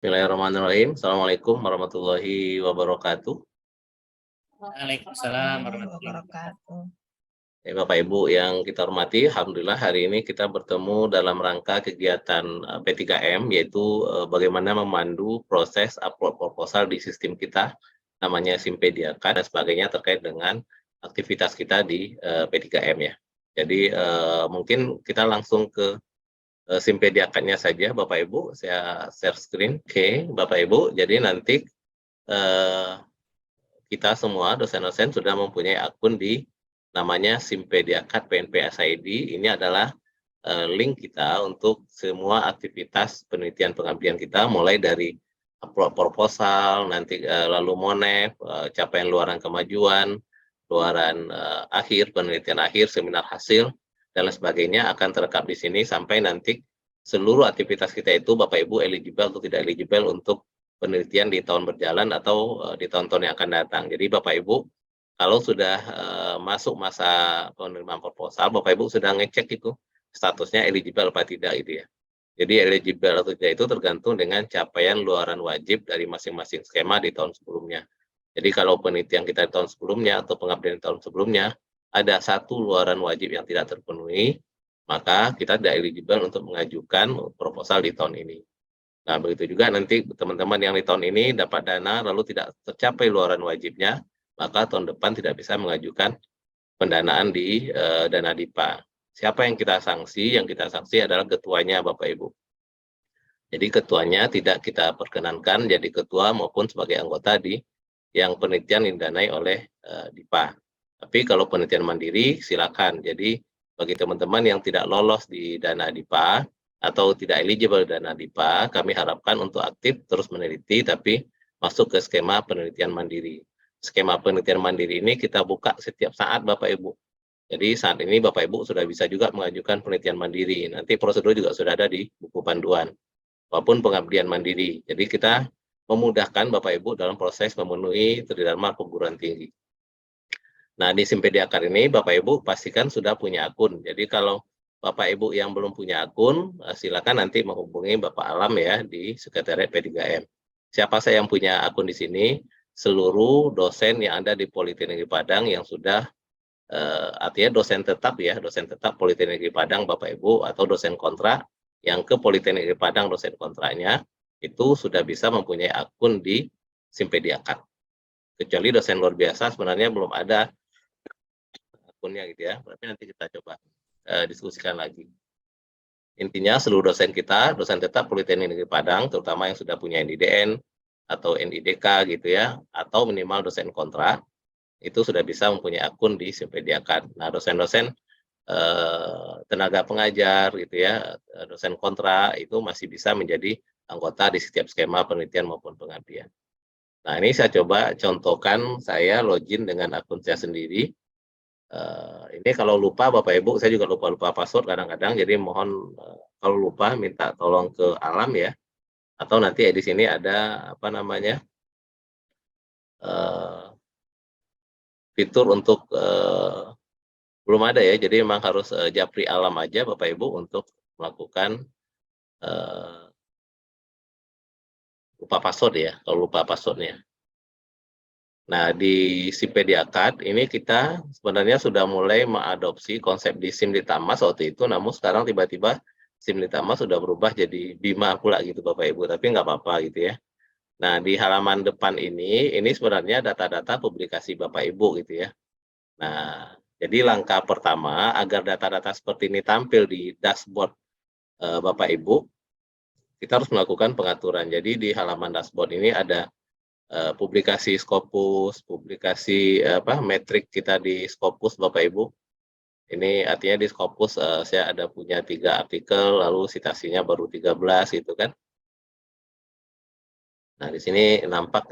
Bismillahirrahmanirrahim. Assalamualaikum warahmatullahi wabarakatuh. Waalaikumsalam Warahmatullahi warahmatullahi wabarakatuh. wabarakatuh. Ya, Bapak Ibu yang kita hormati, alhamdulillah hari ini kita bertemu dalam rangka kegiatan P3M, yaitu bagaimana memandu proses upload proposal di sistem kita, namanya Simpediaka dan sebagainya terkait dengan aktivitas kita di P3M ya. Jadi mungkin kita langsung ke Simpediakanya saja, Bapak Ibu. Saya share screen. Oke, Bapak Ibu. Jadi nanti eh, kita semua dosen-dosen sudah mempunyai akun di namanya Simpediakat PNP SID. Ini adalah link kita untuk semua aktivitas penelitian pengabdian kita, mulai dari upload proposal, nanti lalu monef, capaian luaran kemajuan, luaran akhir, penelitian akhir, seminar hasil, dan lain sebagainya akan terekam di sini sampai nanti seluruh aktivitas kita itu Bapak Ibu eligible atau tidak eligible untuk penelitian di tahun berjalan atau di tahun-tahun yang akan datang. Jadi Bapak Ibu, kalau sudah masuk masa penerimaan proposal, Bapak Ibu sudah ngecek itu statusnya eligible apa tidak gitu ya. Jadi eligible atau tidak itu tergantung dengan capaian luaran wajib dari masing-masing skema di tahun sebelumnya. Jadi kalau penelitian kita di tahun sebelumnya atau pengabdian di tahun sebelumnya ada satu luaran wajib yang tidak terpenuhi, maka kita tidak eligible untuk mengajukan proposal di tahun ini. Nah, begitu juga nanti teman-teman yang di tahun ini dapat dana lalu tidak tercapai luaran wajibnya, maka tahun depan tidak bisa mengajukan pendanaan di dana DIPA. Siapa yang kita sanksi? Yang kita sanksi adalah ketuanya Bapak Ibu. Jadi ketuanya tidak kita perkenankan jadi ketua maupun sebagai anggota di yang penelitian didanai oleh DIPA. Tapi kalau penelitian mandiri silakan. Jadi bagi teman-teman yang tidak lolos di dana DIPA atau tidak eligible dana DIPA, kami harapkan untuk aktif terus meneliti tapi masuk ke skema penelitian mandiri. Skema penelitian mandiri ini kita buka setiap saat Bapak Ibu. Jadi saat ini Bapak Ibu sudah bisa juga mengajukan penelitian mandiri. Nanti prosedur juga sudah ada di buku panduan maupun pengabdian mandiri. Jadi kita memudahkan Bapak Ibu dalam proses memenuhi tridharma perguruan tinggi. Nah, di Simpediakar ini Bapak Ibu pastikan sudah punya akun. Jadi kalau Bapak Ibu yang belum punya akun, silakan nanti menghubungi Bapak Alam ya di Sekretariat P3M. Siapa saya yang punya akun di sini? Seluruh dosen yang ada di Politeknik Padang yang sudah artinya dosen tetap ya, dosen tetap Politeknik Padang Bapak Ibu atau dosen kontrak yang ke Politeknik Padang dosen kontraknya itu sudah bisa mempunyai akun di Simpediakar. Kecuali dosen luar biasa sebenarnya belum ada akunnya gitu ya. Tapi nanti kita coba diskusikan lagi. Intinya seluruh dosen kita, dosen tetap Politeknik Negeri Padang, terutama yang sudah punya NIDN atau NIDK gitu ya, atau minimal dosen kontrak, itu sudah bisa mempunyai akun di Simpediakar. Nah, dosen-dosen tenaga pengajar gitu ya, dosen kontrak itu masih bisa menjadi anggota di setiap skema penelitian maupun pengabdian. Nah, ini saya coba contohkan saya login dengan akun saya sendiri. Ini kalau lupa Bapak Ibu, saya juga lupa password kadang-kadang, jadi mohon kalau lupa minta tolong ke Alam ya, atau nanti di sini ada apa namanya fitur untuk belum ada ya, jadi memang harus Japri Alam aja Bapak Ibu untuk melakukan lupa password ya, kalau lupa passwordnya. Nah, di Simpediakad ini kita sebenarnya sudah mulai mengadopsi konsep di Simlitamas waktu itu, namun sekarang tiba-tiba Simlitamas sudah berubah jadi Bima pula gitu Bapak Ibu, tapi nggak apa-apa gitu ya. Nah, di halaman depan ini sebenarnya data-data publikasi Bapak Ibu gitu ya. Nah, jadi langkah pertama agar data-data seperti ini tampil di dashboard Bapak Ibu, kita harus melakukan pengaturan. Jadi di halaman dashboard ini ada publikasi Scopus, publikasi metrik kita di Scopus Bapak Ibu. Ini artinya di Scopus saya ada punya 3 artikel, lalu citasinya baru 13 gitu kan. Nah, di sini nampak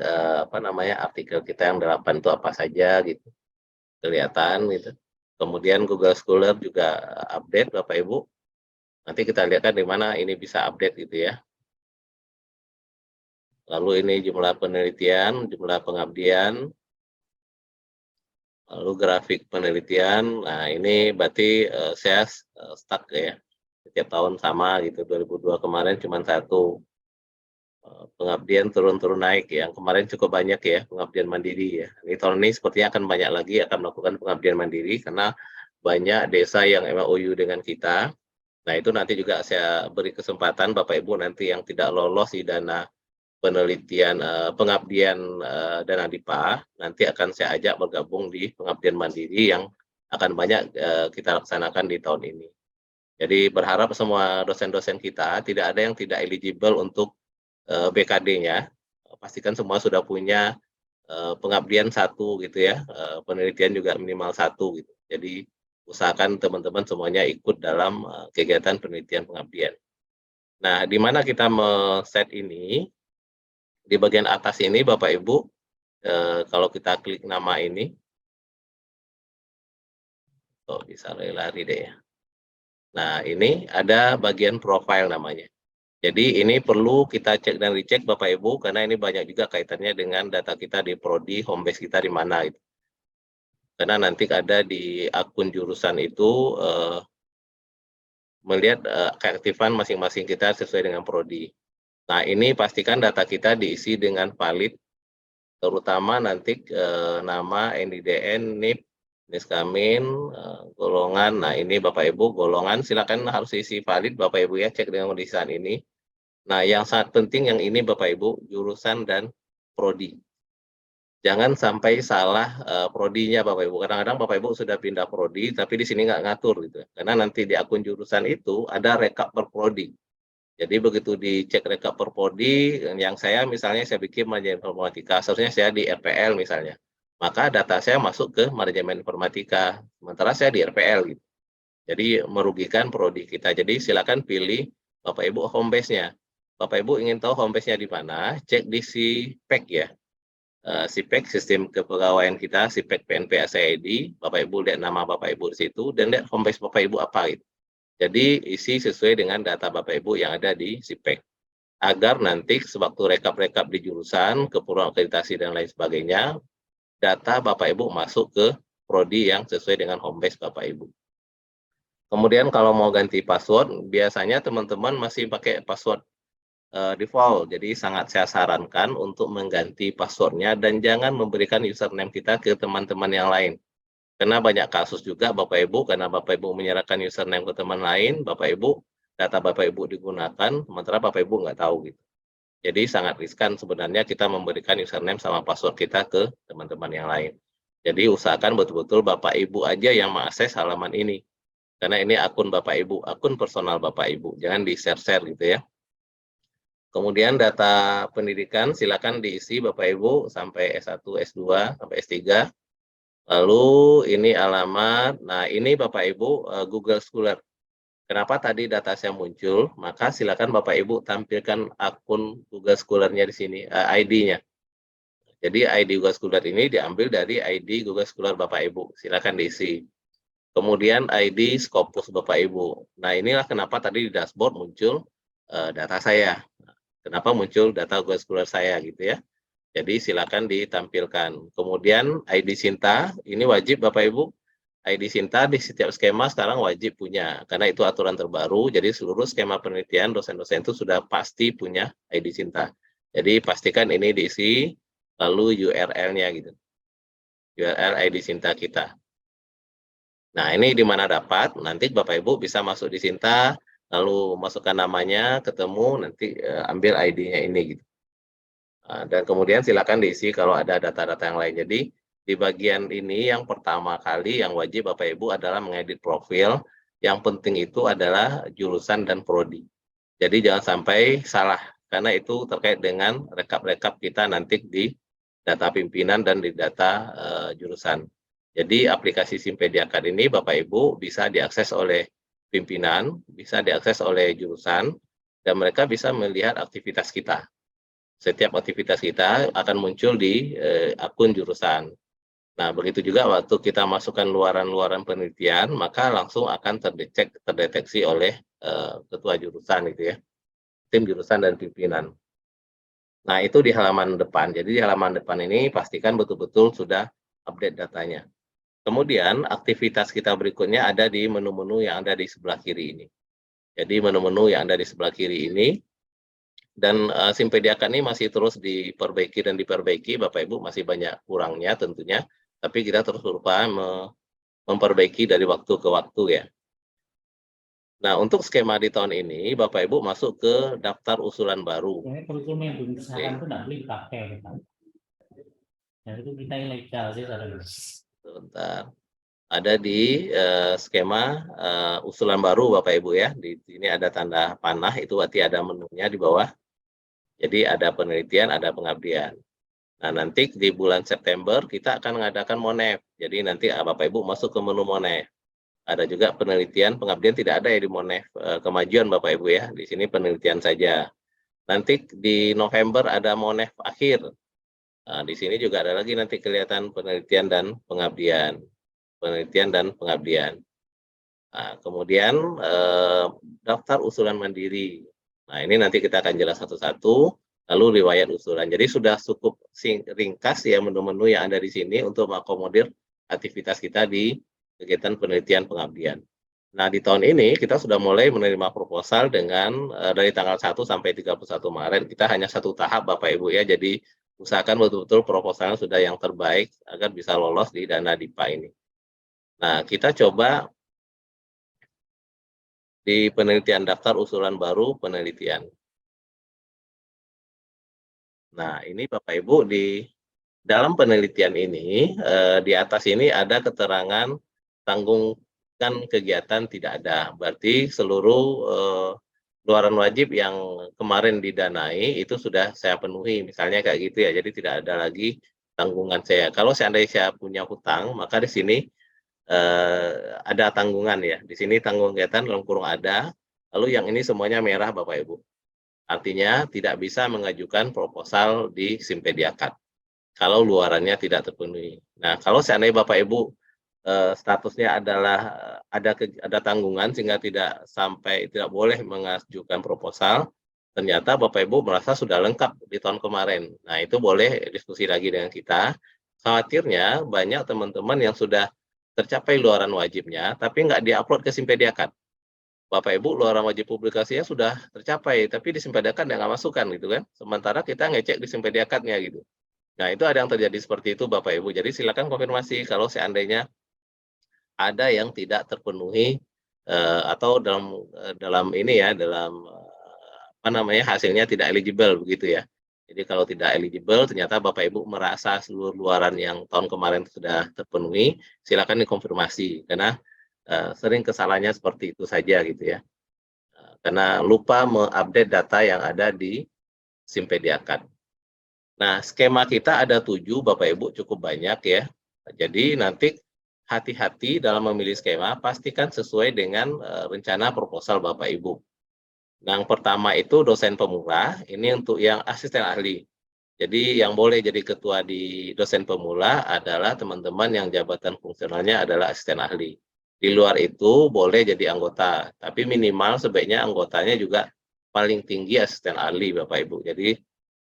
artikel kita yang 8 itu apa saja gitu. Kelihatan gitu. Kemudian Google Scholar juga update Bapak Ibu. Nanti kita lihat kan di mana ini bisa update gitu ya. Lalu ini jumlah penelitian, jumlah pengabdian, lalu grafik penelitian. Nah, ini berarti saya stuck ya. Setiap tahun sama gitu. 2002 kemarin cuma 1. pengabdian turun-turun naik, yang kemarin cukup banyak ya pengabdian mandiri ya. Ini tahun ini sepertinya akan banyak lagi akan melakukan pengabdian mandiri karena banyak desa yang MOU dengan kita. Nah, itu nanti juga saya beri kesempatan Bapak Ibu nanti yang tidak lolos di dana penelitian pengabdian dana DIPA, nanti akan saya ajak bergabung di pengabdian mandiri yang akan banyak kita laksanakan di tahun ini. Jadi berharap semua dosen-dosen kita tidak ada yang tidak eligible untuk BKD-nya, pastikan semua sudah punya pengabdian satu gitu ya, penelitian juga minimal satu gitu. Jadi usahakan teman-teman semuanya ikut dalam kegiatan penelitian pengabdian. Nah, di mana kita set ini, di bagian atas ini Bapak Ibu, kalau kita klik nama ini, oh bisa lari-lari deh ya. Nah, ini ada bagian profile namanya. Jadi ini perlu kita cek dan recheck Bapak Ibu, karena ini banyak juga kaitannya dengan data kita di prodi, home base kita di mana gitu. Karena nanti ada di akun jurusan itu melihat keaktifan masing-masing kita sesuai dengan prodi. Nah, ini pastikan data kita diisi dengan valid, terutama nanti nama, NIDN, NIP, Niskamin, golongan. Nah, ini Bapak Ibu golongan silakan harus isi valid Bapak Ibu ya, cek dengan kondisi ini. Nah, yang sangat penting yang ini Bapak Ibu, jurusan dan prodi. Jangan sampai salah prodinya Bapak Ibu. Kadang-kadang Bapak Ibu sudah pindah prodi, tapi di sini nggak ngatur gitu. Karena nanti di akun jurusan itu ada rekap per prodi. Jadi begitu dicek rekap per prodi, yang saya misalnya saya bikin manajemen informatika, seharusnya saya di RPL misalnya. Maka data saya masuk ke manajemen informatika, sementara saya di RPL gitu. Jadi merugikan prodi kita. Jadi silakan pilih Bapak Ibu home base-nya. Bapak Ibu ingin tahu home base-nya di mana, cek di SIPEK ya. SIPEK, sistem kepegawaian kita, SIPEK PNP SID, Bapak Ibu lihat nama Bapak Ibu di situ, dan lihat home base Bapak Ibu apa gitu. Jadi isi sesuai dengan data Bapak Ibu yang ada di SIPEK. Agar nanti sewaktu rekap-rekap di jurusan, keperluan akreditasi dan lain sebagainya, data Bapak Ibu masuk ke prodi yang sesuai dengan home base Bapak Ibu. Kemudian kalau mau ganti password, biasanya teman-teman masih pakai password default. Jadi sangat saya sarankan untuk mengganti passwordnya dan jangan memberikan username kita ke teman-teman yang lain. Karena banyak kasus juga Bapak Ibu, karena Bapak Ibu menyerahkan username ke teman lain, Bapak Ibu, data Bapak Ibu digunakan, sementara Bapak Ibu nggak tahu gitu. Jadi sangat riskan sebenarnya kita memberikan username sama password kita ke teman-teman yang lain. Jadi usahakan betul-betul Bapak Ibu aja yang mengakses halaman ini. Karena ini akun Bapak Ibu, akun personal Bapak Ibu, jangan di-share-share gitu ya. Kemudian data pendidikan silakan diisi Bapak Ibu sampai S1, S2, sampai S3. Lalu ini alamat, nah ini Bapak Ibu Google Scholar. Kenapa tadi data saya muncul? Maka silakan Bapak Ibu tampilkan akun Google Scholar-nya di sini, ID-nya. Jadi ID Google Scholar ini diambil dari ID Google Scholar Bapak Ibu, silakan diisi. Kemudian ID Scopus Bapak Ibu. Nah, inilah kenapa tadi di dashboard muncul data saya. Kenapa muncul data Google Scholar saya gitu ya. Jadi silakan ditampilkan. Kemudian ID Sinta, ini wajib Bapak Ibu. ID Sinta di setiap skema sekarang wajib punya, karena itu aturan terbaru. Jadi seluruh skema penelitian dosen-dosen itu sudah pasti punya ID Sinta. Jadi pastikan ini diisi, lalu URL-nya gitu. URL ID Sinta kita. Nah, ini di mana dapat, nanti Bapak Ibu bisa masuk di Sinta, lalu masukkan namanya, ketemu, nanti ambil ID-nya ini gitu. Dan kemudian silakan diisi kalau ada data-data yang lain. Jadi di bagian ini yang pertama kali yang wajib Bapak Ibu adalah mengedit profil. Yang penting itu adalah jurusan dan prodi. Jadi jangan sampai salah, karena itu terkait dengan rekap-rekap kita nanti di data pimpinan dan di data jurusan. Jadi aplikasi Simpedia Card ini Bapak Ibu bisa diakses oleh pimpinan, bisa diakses oleh jurusan, dan mereka bisa melihat aktivitas kita. Setiap aktivitas kita akan muncul di akun jurusan. Nah, begitu juga waktu kita masukkan luaran-luaran penelitian, maka langsung akan terdeteksi oleh ketua jurusan itu ya, tim jurusan dan pimpinan. Nah, itu di halaman depan. Jadi di halaman depan ini pastikan betul-betul sudah update datanya. Kemudian aktivitas kita berikutnya ada di menu-menu yang ada di sebelah kiri ini. Jadi menu-menu yang ada di sebelah kiri ini, Dan Simpediakan ini masih terus diperbaiki dan diperbaiki, Bapak Ibu, masih banyak kurangnya tentunya, tapi kita terus berupaya memperbaiki dari waktu ke waktu ya. Nah, untuk skema di tahun ini, Bapak Ibu masuk ke daftar usulan baru. Ini kurikulum yang belum disahkan Oke, itu nggak boleh dipakai, Pak. Dan itu kita ilegal sih, saudara. sebentar. Ada di skema usulan baru, Bapak Ibu ya. Di sini ada tanda panah, itu berarti ada menunya di bawah. Jadi ada penelitian, ada pengabdian. Nah, nanti di bulan September kita akan mengadakan Monef. Jadi nanti Bapak Ibu masuk ke menu Monef. Ada juga penelitian, pengabdian tidak ada ya di Monef kemajuan Bapak Ibu ya. Di sini penelitian saja. Nanti di November ada Monef akhir. Nah, di sini juga ada lagi nanti kelihatan penelitian dan pengabdian. Penelitian dan pengabdian. Nah, kemudian daftar usulan mandiri. Nah, ini nanti kita akan jelas satu-satu, lalu riwayat usulan. Jadi sudah cukup ringkas ya menu-menu yang ada di sini untuk mengakomodir aktivitas kita di kegiatan penelitian pengabdian. Nah, di tahun ini kita sudah mulai menerima proposal dengan dari tanggal 1 sampai 31 Maret, kita hanya satu tahap Bapak Ibu ya, jadi usahakan betul-betul proposalnya sudah yang terbaik agar bisa lolos di dana DIPA ini. Nah, kita coba di penelitian daftar usulan baru penelitian. Nah, ini Bapak Ibu di dalam penelitian ini, di atas ini ada keterangan tanggungan kegiatan tidak ada. Berarti seluruh luaran wajib yang kemarin didanai itu sudah saya penuhi, misalnya kayak gitu ya. Jadi tidak ada lagi tanggungan saya. Kalau seandainya saya punya hutang, maka di sini ada tanggungan ya. Di sini tanggung kegiatan dalam kurung ada, lalu yang ini semuanya merah Bapak Ibu. Artinya tidak bisa mengajukan proposal di Simpediakat kalau luarannya tidak terpenuhi. Nah, kalau seandainya Bapak Ibu statusnya adalah ada tanggungan sehingga tidak boleh mengajukan proposal, ternyata Bapak Ibu merasa sudah lengkap di tahun kemarin. Nah, itu boleh diskusi lagi dengan kita. Khawatirnya banyak teman-teman yang sudah tercapai luaran wajibnya, tapi nggak diupload ke Simpediakat. Bapak Ibu luaran wajib publikasinya sudah tercapai, tapi di Simpediakat nggak masukkan gitu kan. Sementara kita ngecek di Simpediakatnya gitu. Nah, itu ada yang terjadi seperti itu Bapak Ibu. Jadi silakan konfirmasi kalau seandainya ada yang tidak terpenuhi atau dalam ini ya, apa namanya, hasilnya tidak eligible begitu ya. Jadi kalau tidak eligible ternyata Bapak Ibu merasa seluruh luaran yang tahun kemarin sudah terpenuhi, silakan dikonfirmasi karena sering kesalahannya seperti itu saja gitu ya. Karena lupa mengupdate data yang ada di Simpediakat. Nah, skema kita ada 7, Bapak Ibu, cukup banyak ya. Jadi nanti hati-hati dalam memilih skema, pastikan sesuai dengan rencana proposal Bapak Ibu. Nah, yang pertama itu dosen pemula, ini untuk yang asisten ahli. Jadi yang boleh jadi ketua di dosen pemula adalah teman-teman yang jabatan fungsionalnya adalah asisten ahli. Di luar itu boleh jadi anggota, tapi minimal sebaiknya anggotanya juga paling tinggi asisten ahli Bapak Ibu. Jadi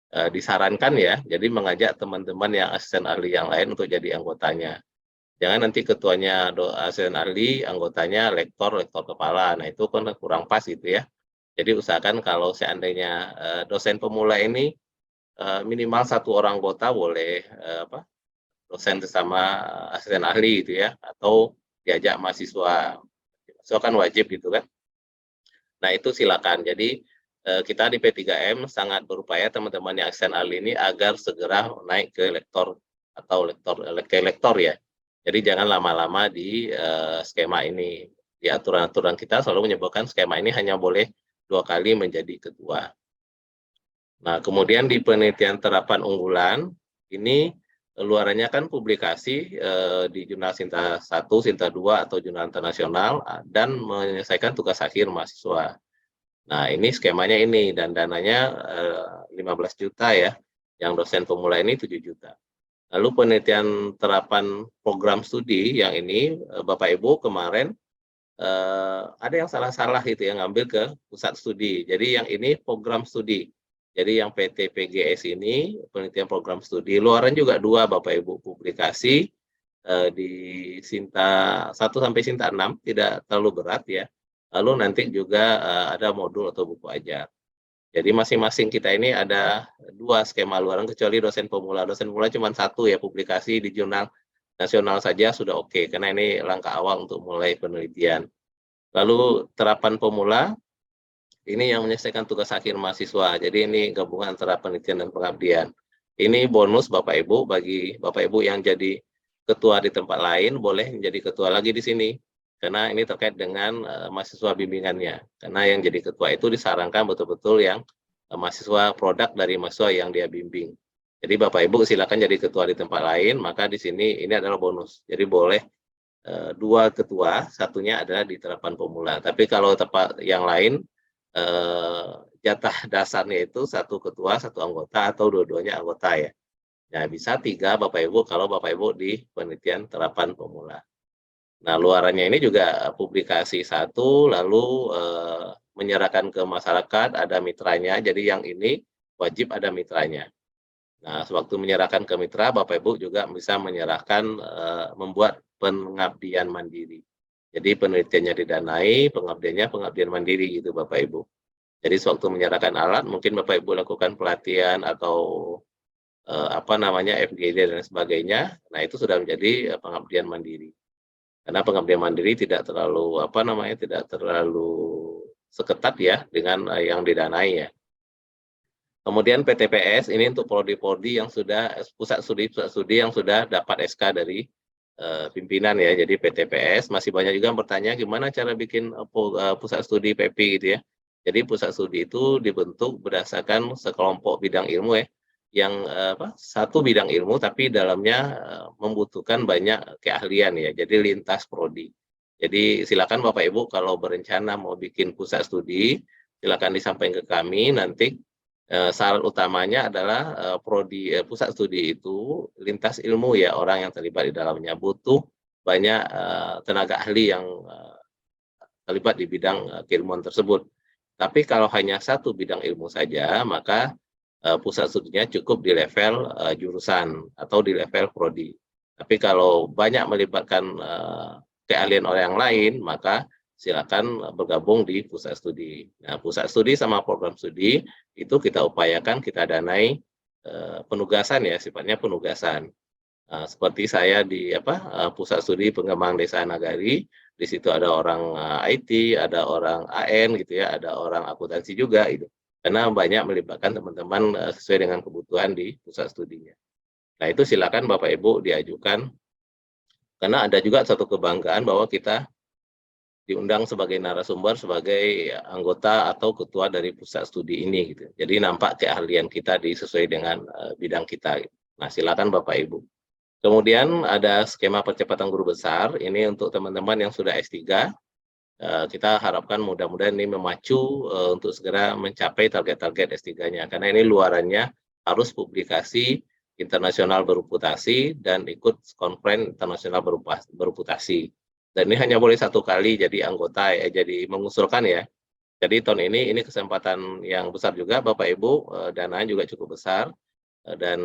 disarankan ya, jadi mengajak teman-teman yang asisten ahli yang lain untuk jadi anggotanya. Jangan nanti ketuanya asisten ahli, anggotanya lektor kepala. Nah, itu kan kurang pas gitu ya. Jadi usahakan kalau seandainya dosen pemula ini minimal satu orang anggota boleh dosen sesama asisten ahli gitu ya, atau diajak mahasiswa. Mahasiswa kan wajib gitu kan. Nah, itu silakan. Jadi kita di P3M sangat berupaya teman-teman yang asisten ahli ini agar segera naik ke lektor atau lektor ya. Jadi jangan lama-lama di skema ini. Di aturan-aturan kita selalu menyebutkan skema ini hanya boleh 2 kali menjadi ketua. Nah, kemudian di penelitian terapan unggulan, ini luarannya kan publikasi di jurnal Sinta 1, Sinta 2, atau jurnal internasional, dan menyelesaikan tugas akhir mahasiswa. Nah, ini skemanya ini, dan dananya 15 juta ya, yang dosen pemula ini 7 juta. Lalu penelitian terapan program studi yang ini, Bapak Ibu kemarin ada yang salah-salah gitu yang ngambil ke pusat studi. Jadi yang ini program studi. Jadi yang PT PGS ini penelitian program studi. Luaran juga 2 Bapak Ibu publikasi di Sinta 1 sampai Sinta 6 tidak terlalu berat ya. Lalu nanti juga ada modul atau buku ajar. Jadi masing-masing kita ini ada 2 skema luaran kecuali dosen pemula. Dosen pemula cuma 1 ya, publikasi di jurnal nasional saja sudah oke, karena ini langkah awal untuk mulai penelitian. Lalu terapan pemula, ini yang menyelesaikan tugas akhir mahasiswa. Jadi ini gabungan antara penelitian dan pengabdian. Ini bonus Bapak Ibu, bagi Bapak Ibu yang jadi ketua di tempat lain, boleh menjadi ketua lagi di sini. Karena ini terkait dengan mahasiswa bimbingannya. Karena yang jadi ketua itu disarankan betul-betul yang mahasiswa produk dari mahasiswa yang dia bimbing. Jadi Bapak Ibu silakan jadi ketua di tempat lain, maka di sini ini adalah bonus. Jadi boleh 2 ketua, satunya adalah di terapan pemula. Tapi kalau tempat yang lain, jatah dasarnya itu 1 ketua, 1 anggota, atau dua-duanya anggota ya. Nah, bisa 3 Bapak Ibu kalau Bapak Ibu di penelitian terapan pemula. Nah, luarannya ini juga publikasi 1, lalu menyerahkan ke masyarakat, ada mitranya, jadi yang ini wajib ada mitranya. Nah, sewaktu menyerahkan ke mitra, Bapak Ibu juga bisa menyerahkan membuat pengabdian mandiri. Jadi penelitiannya didanai, pengabdiannya pengabdian mandiri gitu Bapak Ibu. Jadi sewaktu menyerahkan alat, mungkin Bapak Ibu lakukan pelatihan atau FGD dan sebagainya. Nah, itu sudah menjadi pengabdian mandiri. Karena pengabdian mandiri tidak terlalu tidak terlalu seketat ya dengan yang didanai ya. Kemudian PTPS ini untuk prodi-prodi yang sudah pusat studi yang sudah dapat SK dari pimpinan ya. Jadi PTPS masih banyak juga yang bertanya gimana cara bikin pusat studi PP gitu ya. Jadi pusat studi itu dibentuk berdasarkan sekelompok bidang ilmu ya, yang satu bidang ilmu tapi dalamnya membutuhkan banyak keahlian ya. Jadi lintas prodi. Jadi silakan Bapak Ibu kalau berencana mau bikin pusat studi, silakan disampaikan ke kami nanti. Syarat utamanya adalah pusat studi itu lintas ilmu ya, orang yang terlibat di dalamnya, butuh banyak tenaga ahli yang terlibat di bidang keilmuan tersebut. Tapi kalau hanya satu bidang ilmu saja, maka pusat studinya cukup di level jurusan atau di level prodi. Tapi kalau banyak melibatkan keahlian orang lain, maka silakan bergabung di pusat studi. Nah, pusat studi sama program studi itu kita upayakan kita danai penugasan ya, sifatnya penugasan. Seperti saya di pusat studi pengembangan desa nagari, di situ ada orang IT, ada orang AN gitu ya, ada orang akuntansi juga gitu. Karena banyak melibatkan teman-teman sesuai dengan kebutuhan di pusat studinya. Nah, itu silakan Bapak Ibu diajukan. Karena ada juga satu kebanggaan bahwa kita diundang sebagai narasumber, sebagai anggota atau ketua dari pusat studi ini gitu. Jadi nampak keahlian kita sesuai dengan bidang kita. Nah, silakan Bapak Ibu. Kemudian ada skema percepatan guru besar, ini untuk teman-teman yang sudah S3. Kita harapkan mudah-mudahan ini memacu untuk segera mencapai target-target S3-nya. Karena ini luarannya harus publikasi internasional bereputasi dan ikut konferensi internasional bereputasi. Dan ini hanya boleh 1 kali jadi anggota jadi mengusulkan ya. Jadi tahun ini kesempatan yang besar juga Bapak Ibu, dananya juga cukup besar dan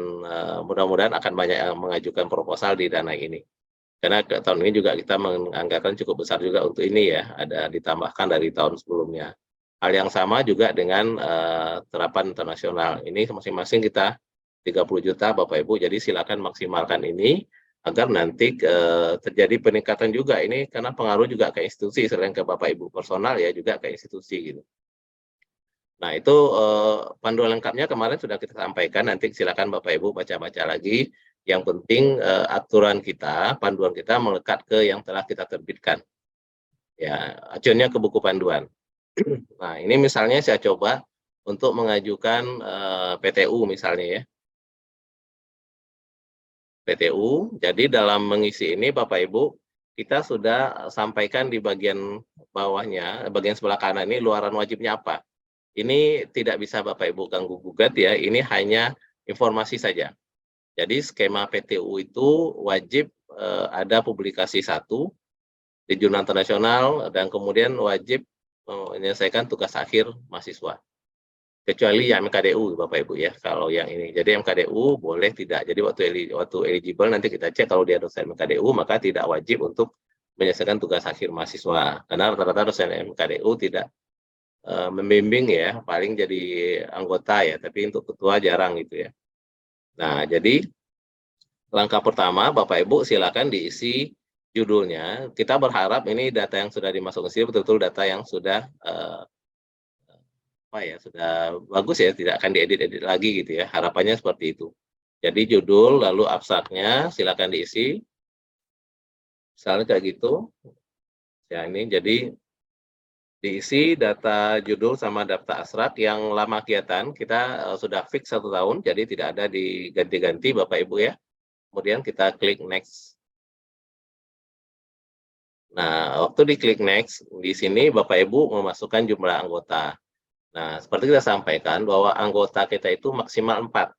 mudah-mudahan akan banyak yang mengajukan proposal di dana ini. Karena tahun ini juga kita menganggarkan cukup besar juga untuk ini ya, ada ditambahkan dari tahun sebelumnya. Hal yang sama juga dengan terapan internasional. Ini masing-masing kita 30 juta Bapak Ibu, jadi silakan maksimalkan ini agar nanti terjadi peningkatan juga ini karena pengaruh juga ke institusi selain ke Bapak Ibu personal ya juga ke institusi gitu. Nah, itu panduan lengkapnya kemarin sudah kita sampaikan, nanti silakan Bapak Ibu baca-baca lagi. Yang penting aturan kita, panduan kita melekat ke yang telah kita terbitkan. Ya, acuannya ke buku panduan. Nah, ini misalnya saya coba untuk mengajukan PTU misalnya ya. PTU, jadi dalam mengisi ini Bapak Ibu, kita sudah sampaikan di bagian bawahnya, bagian sebelah kanan ini luaran wajibnya apa. Ini tidak bisa Bapak Ibu ganggu gugat ya, ini hanya informasi saja. Jadi skema PTU itu wajib ada publikasi 1 di jurnal internasional dan kemudian wajib menyelesaikan tugas akhir mahasiswa. Kecuali yang MKDU Bapak Ibu ya, kalau yang ini. Jadi MKDU boleh tidak. Jadi waktu eligible nanti kita cek kalau dia dosen MKDU maka tidak wajib untuk menyelesaikan tugas akhir mahasiswa. Karena rata-rata dosen MKDU tidak membimbing ya, paling jadi anggota ya, tapi untuk ketua jarang gitu ya. Nah, jadi langkah pertama Bapak Ibu silakan diisi judulnya. Kita berharap ini data yang sudah dimasukkan sini betul-betul data yang sudah sudah bagus ya, tidak akan diedit-edit lagi gitu ya. Harapannya seperti itu. Jadi judul lalu abstraknya silakan diisi. Misalnya kayak gitu. Ya ini jadi diisi data judul sama daftar abstrak yang lama kegiatan kita sudah fix 1 tahun, jadi tidak ada diganti-ganti Bapak Ibu ya. Kemudian kita klik next. Nah, waktu diklik next, di sini Bapak Ibu memasukkan jumlah anggota. Nah, seperti kita sampaikan bahwa anggota kita itu maksimal 4.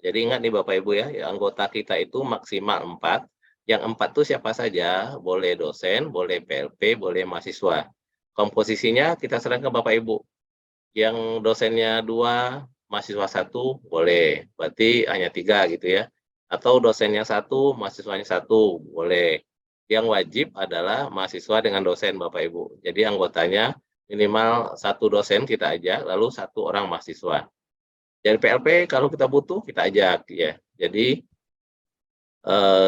Jadi ingat nih Bapak Ibu ya, anggota kita itu maksimal 4. Yang 4 itu siapa saja, boleh dosen, boleh PLP, boleh mahasiswa. Komposisinya kita serahkan ke Bapak Ibu. Yang dosennya 2, mahasiswa 1, boleh. Berarti hanya 3 gitu ya. Atau dosennya 1, mahasiswanya 1, boleh. Yang wajib adalah mahasiswa dengan dosen Bapak Ibu. Jadi anggotanya minimal 1 dosen kita ajak, lalu 1 orang mahasiswa. Dari PLP kalau kita butuh kita ajak ya. Jadi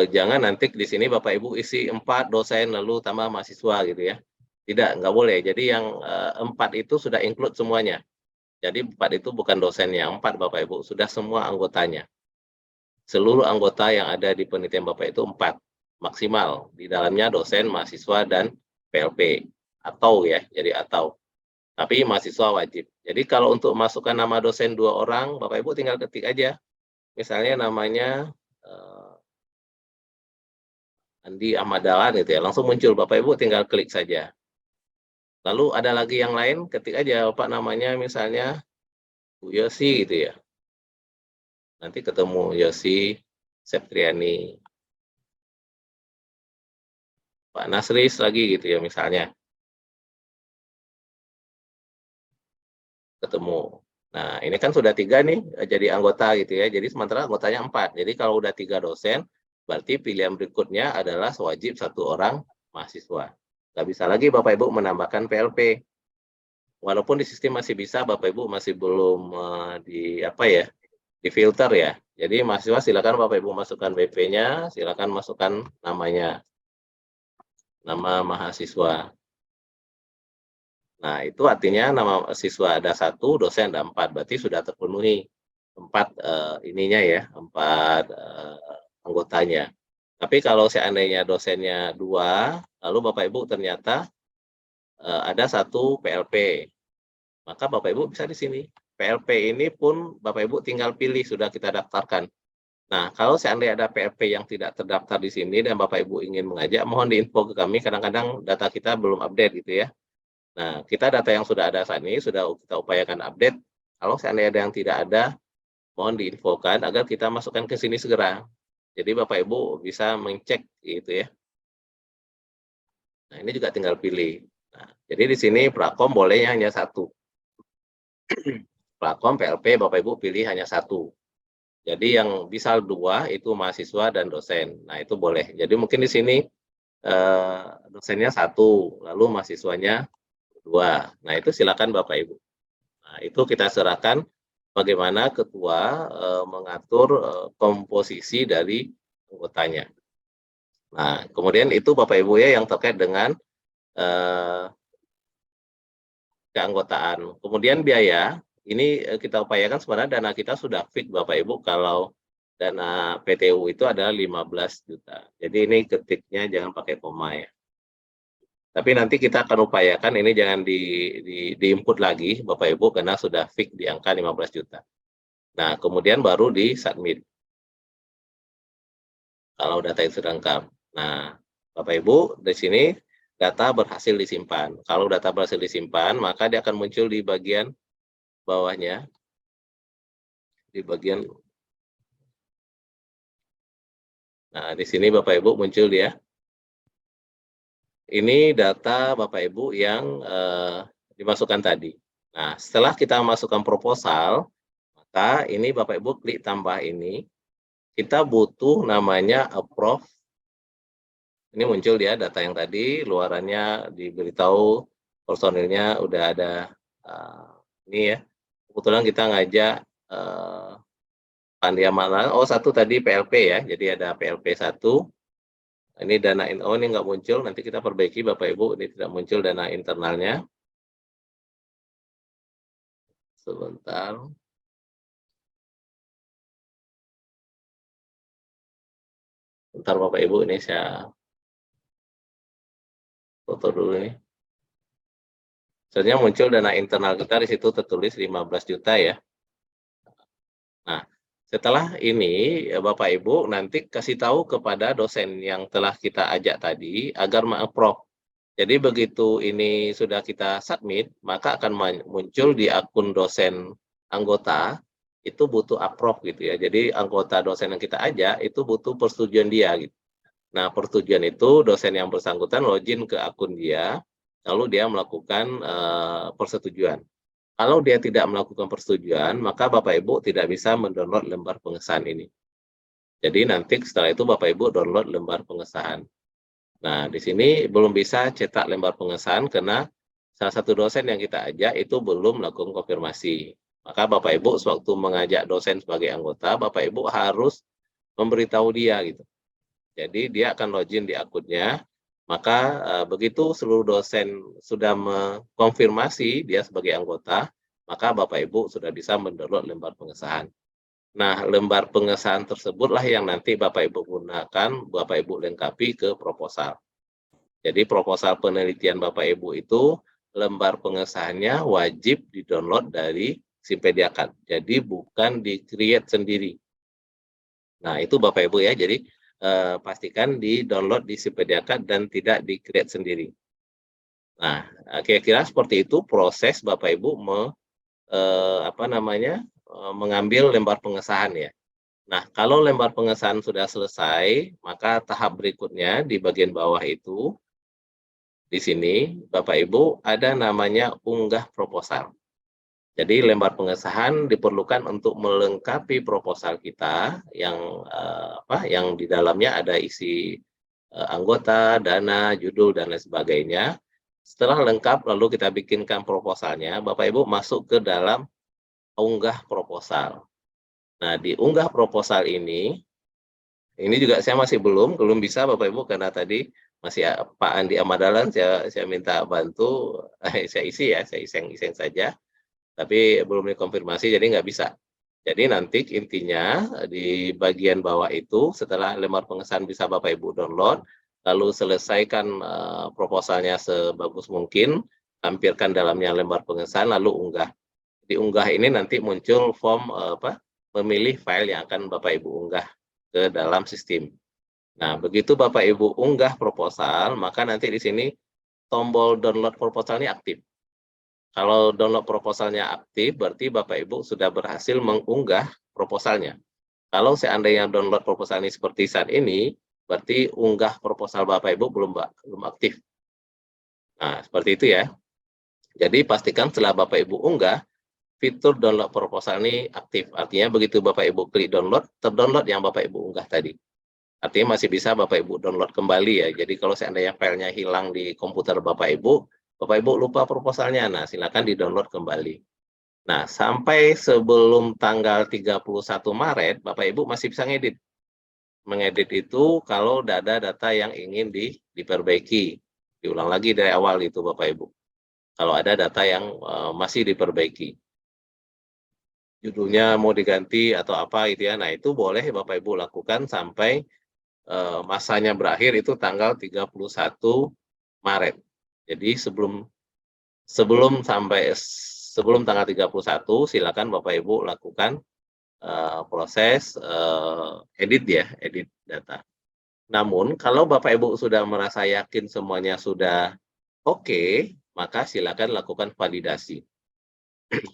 jangan nanti di sini Bapak Ibu isi 4 dosen lalu tambah mahasiswa gitu ya. Tidak, nggak boleh. Jadi yang 4 itu sudah include semuanya. Jadi 4 itu bukan dosennya, 4 Bapak Ibu, sudah semua anggotanya. Seluruh anggota yang ada di penelitian Bapak itu 4 maksimal. Di dalamnya dosen, mahasiswa, dan PLP. Atau ya, jadi atau. Tapi mahasiswa wajib. Jadi kalau untuk masukkan nama dosen 2 orang, Bapak Ibu tinggal ketik aja. Misalnya namanya Andi Ahmad Dahlan gitu ya, langsung muncul. Bapak Ibu tinggal klik saja. Lalu ada lagi yang lain, ketik aja Bapak namanya misalnya Bu Yosi gitu ya. Nanti ketemu Yosi Septriani, Pak Nasris lagi gitu ya misalnya, ketemu. Nah ini kan sudah 3 nih jadi anggota gitu ya, jadi sementara anggotanya 4. Jadi kalau udah 3 dosen, berarti pilihan berikutnya adalah wajib 1 orang mahasiswa. Nggak bisa lagi Bapak Ibu menambahkan PLP. Walaupun di sistem masih bisa, Bapak Ibu masih belum difilter ya. Jadi mahasiswa silakan Bapak Ibu masukkan BP-nya, silakan masukkan namanya, nama mahasiswa. Nah, itu artinya nama siswa ada 1, dosen ada 4, berarti sudah terpenuhi 4 ininya ya, 4 anggotanya. Tapi kalau seandainya dosennya 2, lalu Bapak Ibu ternyata ada 1 PLP, maka Bapak Ibu bisa di sini. PLP ini pun Bapak Ibu tinggal pilih, sudah kita daftarkan. Nah, kalau seandainya ada PLP yang tidak terdaftar di sini dan Bapak Ibu ingin mengajak, mohon diinfo ke kami, kadang-kadang data kita belum update gitu ya. Nah, kita data yang sudah ada saat ini sudah kita upayakan update. Kalau seandainya ada yang tidak ada, mohon diinfokan agar kita masukkan ke sini segera. Jadi Bapak Ibu bisa mengcek gitu ya. Nah, ini juga tinggal pilih. Nah, jadi di sini Prakom bolehnya hanya 1. Prakom PLP Bapak Ibu pilih hanya 1. Jadi yang bisa 2 itu mahasiswa dan dosen. Nah, itu boleh. Jadi mungkin di sini dosennya 1, lalu mahasiswanya 2. Nah, itu silakan Bapak Ibu. Nah, itu kita serahkan bagaimana ketua mengatur komposisi dari anggotanya. Nah, kemudian itu Bapak Ibu ya yang terkait dengan keanggotaan. Kemudian biaya, ini kita upayakan sebenarnya dana kita sudah fix Bapak Ibu kalau dana PTU itu adalah 15 juta. Jadi ini ketiknya jangan pakai koma ya. Tapi nanti kita akan upayakan ini jangan di-input lagi Bapak Ibu karena sudah fix di angka 15 juta. Nah, kemudian baru di-submit. Kalau data itu sudah lengkap. Nah, Bapak Ibu di sini data berhasil disimpan. Kalau data berhasil disimpan, maka dia akan muncul di bagian bawahnya. Di bagian Nah, di sini Bapak Ibu muncul dia. Ini data Bapak Ibu yang dimasukkan tadi. Nah, setelah kita masukkan proposal, maka ini Bapak Ibu klik tambah ini. Kita butuh namanya approve. Ini muncul dia data yang tadi, luarannya diberitahu personilnya udah ada Ini ya, kebetulan kita ngajak Pandia Malang. Oh, satu tadi PLP ya, jadi ada PLP 1. Ini dana, oh ini nggak muncul, nanti kita perbaiki Bapak Ibu, ini tidak muncul dana internalnya. Sebentar. Bentar Bapak Ibu, ini saya foto dulu nih. Sebenarnya muncul dana internal kita di situ tertulis 15 juta ya. Nah, setelah ini ya Bapak Ibu nanti kasih tahu kepada dosen yang telah kita ajak tadi agar meng-approve. Jadi begitu ini sudah kita submit, maka akan muncul di akun dosen anggota itu butuh approve gitu ya. Jadi anggota dosen yang kita ajak itu butuh persetujuan dia gitu. Nah, persetujuan itu dosen yang bersangkutan login ke akun dia, lalu dia melakukan persetujuan. Kalau dia tidak melakukan persetujuan, maka Bapak Ibu tidak bisa mendownload lembar pengesahan ini. Jadi nanti setelah itu Bapak Ibu download lembar pengesahan. Nah, di sini belum bisa cetak lembar pengesahan karena salah satu dosen yang kita ajak itu belum melakukan konfirmasi. Maka Bapak Ibu sewaktu mengajak dosen sebagai anggota, Bapak Ibu harus memberitahu dia gitu. Jadi dia akan login di akunnya, maka begitu seluruh dosen sudah mengkonfirmasi dia sebagai anggota, maka Bapak Ibu sudah bisa mendownload lembar pengesahan. Nah, lembar pengesahan tersebutlah yang nanti Bapak Ibu gunakan, Bapak Ibu lengkapi ke proposal. Jadi proposal penelitian Bapak Ibu itu lembar pengesahannya wajib di-download dari Simpediakat. Jadi bukan di-create sendiri. Nah, itu Bapak Ibu ya. Jadi pastikan di-download di Simpediakat dan tidak di-create sendiri. Nah, kira-kira seperti itu proses Bapak Ibu mengambil lembar pengesahan ya. Nah, kalau lembar pengesahan sudah selesai, maka tahap berikutnya di bagian bawah itu, di sini Bapak Ibu ada namanya unggah proposal. Jadi lembar pengesahan diperlukan untuk melengkapi proposal kita yang di dalamnya ada isi anggota, dana, judul dan lain sebagainya. Setelah lengkap lalu kita bikinkan proposalnya, Bapak Ibu masuk ke dalam unggah proposal. Nah, di unggah proposal ini juga saya masih belum bisa Bapak Ibu karena tadi masih Pak Andi Amadalan saya minta bantu, saya isi ya, saya iseng-iseng saja, tapi belum dikonfirmasi jadi nggak bisa. Jadi nanti intinya di bagian bawah itu setelah lembar pengesahan bisa Bapak Ibu download, lalu selesaikan proposalnya sebagus mungkin, tampilkan dalamnya lembar pengesahan lalu unggah. Di unggah ini nanti muncul form memilih file yang akan Bapak Ibu unggah ke dalam sistem. Nah, begitu Bapak Ibu unggah proposal, maka nanti di sini tombol download proposal ini aktif. Kalau download proposalnya aktif, berarti Bapak Ibu sudah berhasil mengunggah proposalnya. Kalau seandainya download proposal ini seperti saat ini, berarti unggah proposal Bapak Ibu belum aktif. Nah, seperti itu ya. Jadi pastikan setelah Bapak Ibu unggah, fitur download proposal ini aktif. Artinya begitu Bapak Ibu klik download, terdownload yang Bapak Ibu unggah tadi. Artinya masih bisa Bapak Ibu download kembali ya. Jadi kalau seandainya filenya hilang di komputer Bapak Ibu lupa proposalnya, nah silakan di-download kembali. Nah, sampai sebelum tanggal 31 Maret, Bapak Ibu masih bisa ngedit. Mengedit itu kalau ada data yang ingin diperbaiki. Diulang lagi dari awal itu Bapak Ibu. Kalau ada data yang masih diperbaiki. Judulnya mau diganti atau apa gitu ya. Nah, itu boleh Bapak Ibu lakukan sampai masanya berakhir itu tanggal 31 Maret. Jadi sebelum tanggal 31 silakan Bapak Ibu lakukan proses edit data. Namun kalau Bapak Ibu sudah merasa yakin semuanya sudah oke, maka silakan lakukan validasi.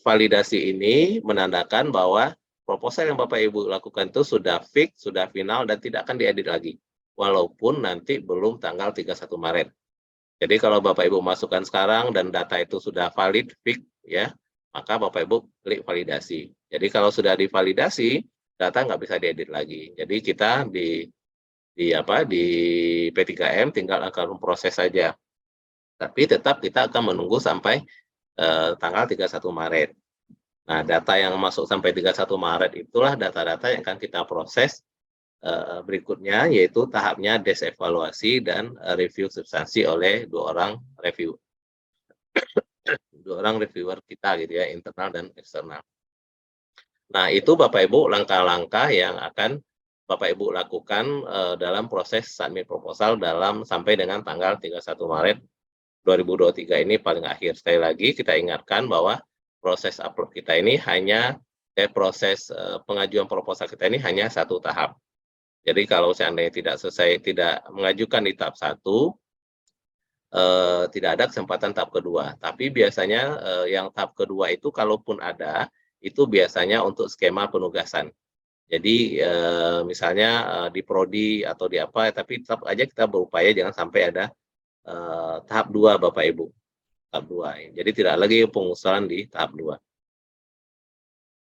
Validasi ini menandakan bahwa proposal yang Bapak Ibu lakukan itu sudah fix, sudah final, dan tidak akan diedit lagi. Walaupun nanti belum tanggal 31 Maret. Jadi kalau Bapak Ibu masukkan sekarang dan data itu sudah valid, fix, ya, maka Bapak Ibu klik validasi. Jadi kalau sudah divalidasi, data nggak bisa diedit lagi. Jadi kita di P3M tinggal akan proses saja. Tapi tetap kita akan menunggu sampai tanggal 31 Maret. Nah, data yang masuk sampai 31 Maret itulah data-data yang akan kita proses berikutnya, yaitu tahapnya desevaluasi dan review substansi oleh dua orang reviewer kita gitu ya, internal dan eksternal. Nah, itu Bapak Ibu langkah-langkah yang akan Bapak Ibu lakukan dalam proses submit proposal sampai dengan tanggal 31 Maret 2023 ini paling akhir. Sekali lagi kita ingatkan bahwa proses upload kita ini proses pengajuan proposal kita ini hanya satu tahap. Jadi kalau seandainya tidak mengajukan di tahap 1, tidak ada kesempatan tahap kedua. Tapi biasanya yang tahap kedua itu kalaupun ada, itu biasanya untuk skema penugasan. Jadi misalnya di prodi atau di apa, tapi tetap aja kita berupaya jangan sampai ada tahap 2 Bapak Ibu. Tahap 2. Jadi tidak lagi pengusulan di tahap 2.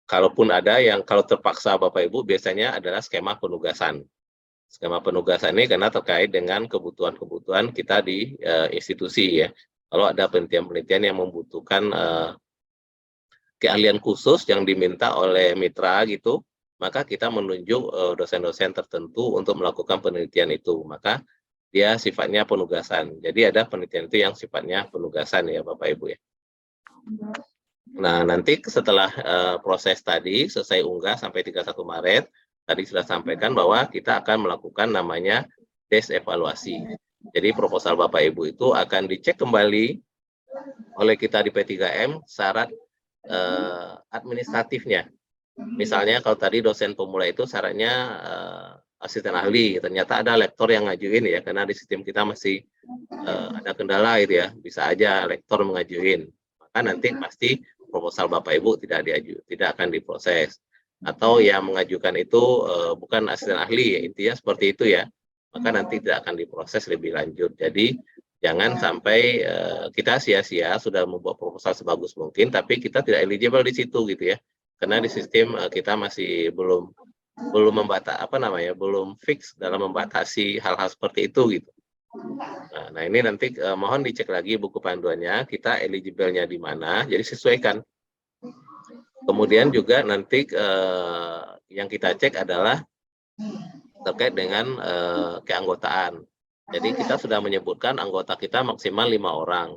Kalaupun ada yang kalau terpaksa Bapak Ibu biasanya adalah skema penugasan. Skema penugasan ini karena terkait dengan kebutuhan-kebutuhan kita di institusi ya. Kalau ada penelitian-penelitian yang membutuhkan keahlian khusus yang diminta oleh mitra gitu, maka kita menunjuk dosen-dosen tertentu untuk melakukan penelitian itu. Maka dia sifatnya penugasan. Jadi ada penelitian itu yang sifatnya penugasan ya Bapak Ibu ya. Nah, nanti setelah proses tadi selesai unggah sampai 31 Maret, tadi sudah sampaikan bahwa kita akan melakukan namanya desevaluasi. Jadi proposal Bapak Ibu itu akan dicek kembali oleh kita di P3M syarat administratifnya. Misalnya kalau tadi dosen pemula itu syaratnya asisten ahli, ternyata ada lektor yang ngajuin ya, karena di sistem kita masih ada kendala gitu ya, bisa aja lektor mengajuin. Maka nanti pasti proposal Bapak Ibu tidak akan diproses. Atau yang mengajukan itu bukan asisten ahli, ya, intinya seperti itu ya. Maka nanti tidak akan diproses lebih lanjut. Jadi jangan sampai kita sia-sia sudah membuat proposal sebagus mungkin, tapi kita tidak eligible di situ gitu ya. Karena di sistem kita masih belum belum fix dalam membatasi hal-hal seperti itu gitu. Nah, ini nanti mohon dicek lagi buku panduannya, kita eligible-nya di mana, jadi sesuaikan. Kemudian juga nanti yang kita cek adalah terkait dengan keanggotaan. Jadi kita sudah menyebutkan anggota kita maksimal 5 orang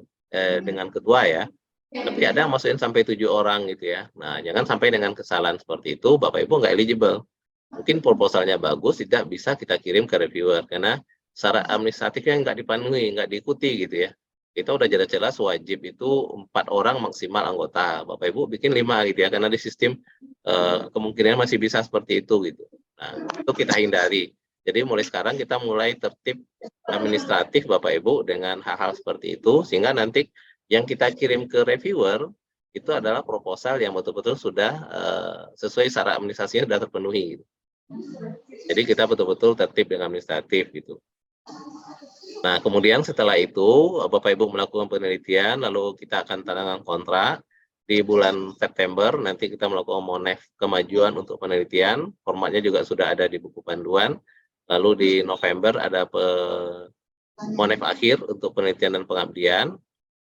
dengan ketua ya. Tapi ada yang masukin sampai 7 orang gitu ya. Nah, jangan sampai dengan kesalahan seperti itu, Bapak Ibu nggak eligible. Mungkin proposalnya bagus, tidak bisa kita kirim ke reviewer karena syarat administratifnya nggak dipenuhi, nggak diikuti gitu ya. Kita udah jelas-jelas wajib itu 4 orang maksimal anggota. Bapak Ibu bikin 5 gitu ya, karena di sistem kemungkinan masih bisa seperti itu gitu. Nah, itu kita hindari. Jadi mulai sekarang kita mulai tertib administratif Bapak Ibu dengan hal-hal seperti itu, sehingga nanti yang kita kirim ke reviewer itu adalah proposal yang betul-betul sudah sesuai syarat administrasinya sudah terpenuhi. Gitu. Jadi kita betul-betul tertib dengan administratif gitu. Nah, kemudian setelah itu Bapak Ibu melakukan penelitian, lalu kita akan tanda tangan kontrak. Di bulan September nanti kita melakukan monef kemajuan untuk penelitian, formatnya juga sudah ada di buku panduan. Lalu di November ada monef akhir untuk penelitian dan pengabdian.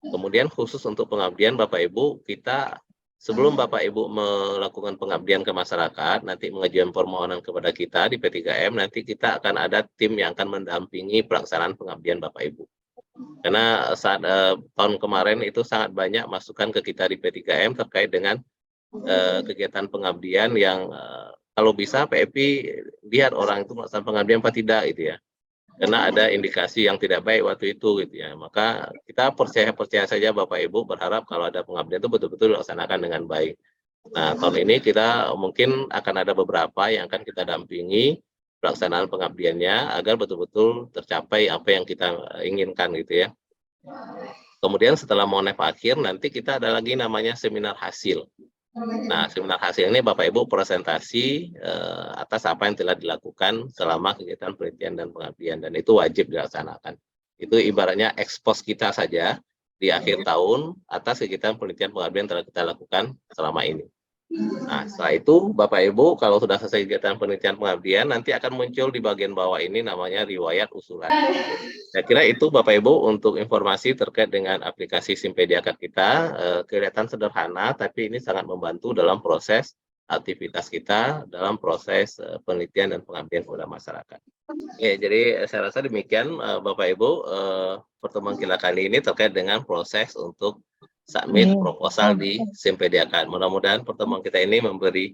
Kemudian khusus untuk pengabdian Bapak Ibu, kita sebelum Bapak Ibu melakukan pengabdian ke masyarakat, nanti mengajukan permohonan kepada kita di P3M, nanti kita akan ada tim yang akan mendampingi pelaksanaan pengabdian Bapak Ibu. Karena saat tahun kemarin itu sangat banyak masukan ke kita di P3M terkait dengan kegiatan pengabdian yang kalau bisa PEP lihat orang itu melaksanakan pengabdian apa tidak gitu ya. Karena ada indikasi yang tidak baik waktu itu gitu ya. Maka kita percaya saja Bapak Ibu, berharap kalau ada pengabdian itu betul-betul dilaksanakan dengan baik. Nah, tahun ini kita mungkin akan ada beberapa yang akan kita dampingi pelaksanaan pengabdiannya agar betul-betul tercapai apa yang kita inginkan gitu ya. Kemudian setelah monef akhir nanti kita ada lagi namanya seminar hasil. Nah, seminar hasil ini Bapak Ibu presentasi atas apa yang telah dilakukan selama kegiatan penelitian dan pengabdian, dan itu wajib dilaksanakan. Itu ibaratnya ekspos kita saja di akhir tahun atas kegiatan penelitian pengabdian telah kita lakukan selama ini. Nah, setelah itu Bapak Ibu kalau sudah selesai kegiatan penelitian pengabdian nanti akan muncul di bagian bawah ini namanya riwayat usulan. Saya kira itu Bapak Ibu untuk informasi terkait dengan aplikasi Simpediakat kita. Kelihatan sederhana tapi ini sangat membantu dalam proses aktivitas kita dalam proses penelitian dan pengabdian kepada masyarakat. Oke, jadi saya rasa demikian Bapak Ibu pertemuan kita kali ini terkait dengan proses untuk submit proposal di Simpediakat. Mudah-mudahan pertemuan kita ini memberikan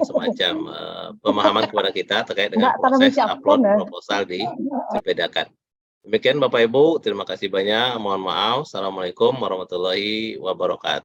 semacam pemahaman kepada kita terkait dengan proses upload proposal di Simpediakat. Demikian Bapak Ibu, terima kasih banyak. Mohon maaf. Assalamualaikum warahmatullahi wabarakatuh.